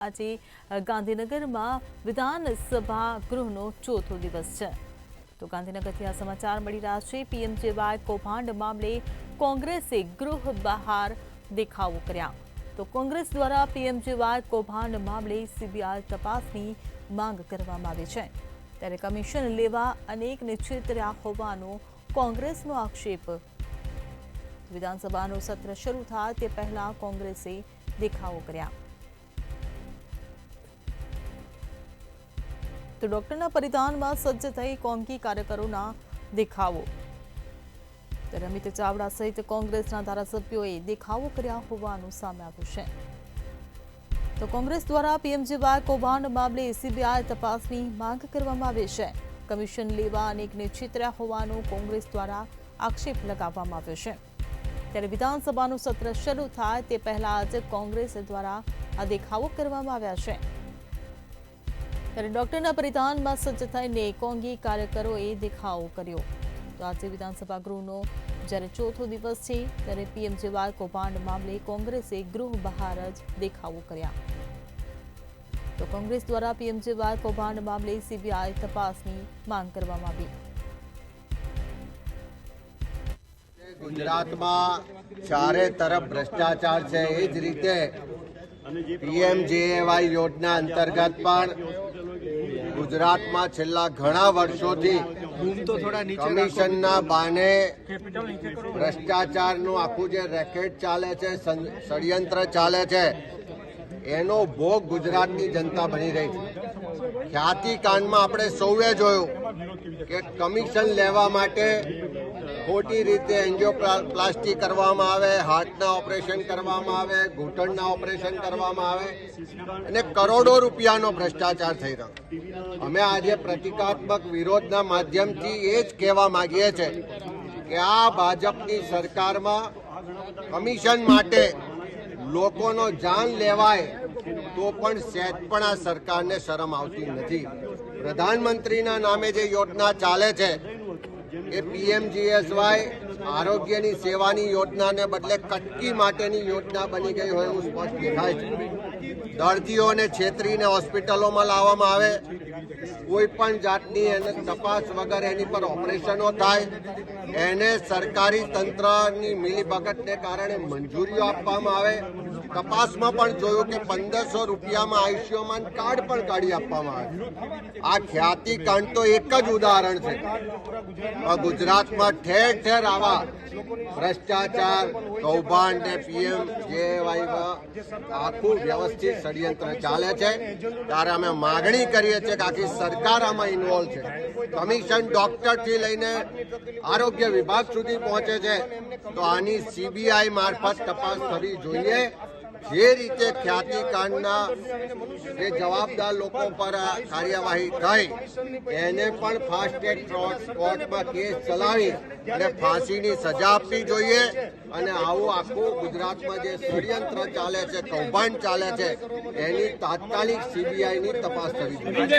આજે ગાંધીનગરમાં વિધાનસભા ગૃહનો ચોથો દિવસ છે તો ગાંધીનગરથી આ સમાચાર મળી રહ્યા છે। પીએમજેવાય કૌભાંડ મામલે કોંગ્રેસે ગૃહ બહાર દેખાવો કર્યા તો કોંગ્રેસ દ્વારા પીએમજેવાય કૌભાંડ મામલે સીબીઆઈ તપાસની માંગ કરવામાં આવી છે ત્યારે કમિશન લેવા અનેકને છેતર્યા હોવાનો કોંગ્રેસનો આક્ષેપ। વિધાનસભાનું સત્ર શરૂ થાય તે પહેલા કોંગ્રેસે દેખાવો કર્યા તો ડોક્ટરના પરિધાનમાં સજ્જ થઈ કોંગી કાર્યકરોના દેખાવો ત્યારે અમિત ચાવડા સહિત કોંગ્રેસના ધારાસભ્યોએ દેખાવો કર્યા હોવાનું સામે આવ્યું છે તો કોંગ્રેસ દ્વારા પીએમજેવાય કૌભાંડ મામલે સીબીઆઈ તપાસની માંગ કરવામાં આવી છે। કમિશન લેવા અનેકને છેતર્યા હોવાનો કોંગ્રેસ દ્વારા આક્ષેપ લગાવવામાં આવ્યો છે ત્યારે વિધાનસભાનું સત્ર શરૂ થાય તે પહેલા જ કોંગ્રેસ દ્વારા આ દેખાવો કરવામાં આવ્યા છે ત્યારે ડોક્ટરના પરિધાનમાં સજ્જ થઈને કોંગી કાર્યકરોએ દેખાવો કર્યો તો આજે વિધાનસભા ગૃહનો જ્યારે ચોથો દિવસ છે ત્યારે પીએમજેવાય કૌભાંડ મામલે કોંગ્રેસે ગૃહ બહાર જ દેખાવો કર્યા તો કોંગ્રેસ દ્વારા પીએમજેવાય કૌભાંડ મામલે સીબીઆઈ તપાસની માંગ કરવામાં આવી। ગુજરાતમાં ચારે તરફ ભ્રષ્ટાચાર છે એ જ રીતે પીએમજેવાય યોજના અંતર્ગત પણ ગુજરાતમાં છેલ્લા ઘણા વર્ષોથી કમિશનના બાને ભ્રષ્ટાચારનું આખું જે રેકેટ ચાલે છે, ષડયંત્ર ચાલે છે, એનો ભોગ ગુજરાતની જનતા બની રહી છે। ખ્યાતિકાંડમાં આપણે સૌએ જોયું કે કમિશન લેવા માટે ખોટી રીતે એન્જિયોપ્લાસ્ટી કરવામાં આવે, હાર્ટના ઓપરેશન કરવામાં આવે, ઘૂંટણના ઓપરેશન કરવામાં આવે અને કરોડો રૂપિયાનો ભ્રષ્ટાચાર થઈ રહ્યો। અમે આજે પ્રતિકાત્મક વિરોધના માધ્યમથી એ જ કહેવા માંગીએ છીએ કે આ ભાજપની સરકારમાં કમિશન માટે લોકોનો જાન લેવાય તો પણ સહેજ પણ આ સરકારને શરમ આવતી નથી। પ્રધાનમંત્રીના નામે જે યોજના ચાલે છે એ પીએમજીએસવાય આરોગ્યની સેવાની યોજનાને બદલે કટકી માટેની યોજના બની ગઈ હોય એવું સ્પષ્ટ દેખાય છે। દર્દીઓને છેતરીને હોસ્પિટલોમાં લાવવામાં આવે, કોઈ પણ જાતની એને તપાસ વગર એની પર ઓપરેશનો થાય, એને સરકારી તંત્રની મિલીભગતને કારણે મંજૂરીઓ આપવામાં આવે। તપાસમાં પણ જોયું કે 1500 રૂપિયામાં આયુષ્યમાન કાર્ડ પણ કાઢી આપવામાં આવે। આ ખ્યાતિકાંડ તો એક જ ઉદાહરણ છે। ગુજરાતમાં ઠેર ઠેર આવા ભ્રષ્ટાચાર, કૌભાંડ ને પીએમજેવાયમાં આખું વ્યવસ્થિત ષડયંત્ર ચાલે છે ત્યારે અમે માગણી કરીએ છીએ કે આખી સરકાર આમાં ઇન્વોલ્વ છે। કમિશન ડોક્ટરથી લઈને આરોગ્ય વિભાગ સુધી પહોંચે છે તો આની સીબીઆઈ મારફત તપાસ થવી જોઈએ। જે રીતે ખ્યાતિકાંડના જે જવાબદાર લોકો પર કાર્યવાહી થઈ એને પણ ફાસ્ટ ટ્રેક કોર્ટમાં કેસ ચલાવી અને ફાંસીની સજા આપવી જોઈએ અને આવું આખું ગુજરાતમાં જે ષડયંત્ર ચાલે છે, કૌભાંડ ચાલે છે, એની તાત્કાલિક સીબીઆઈની તપાસ થવી જોઈએ।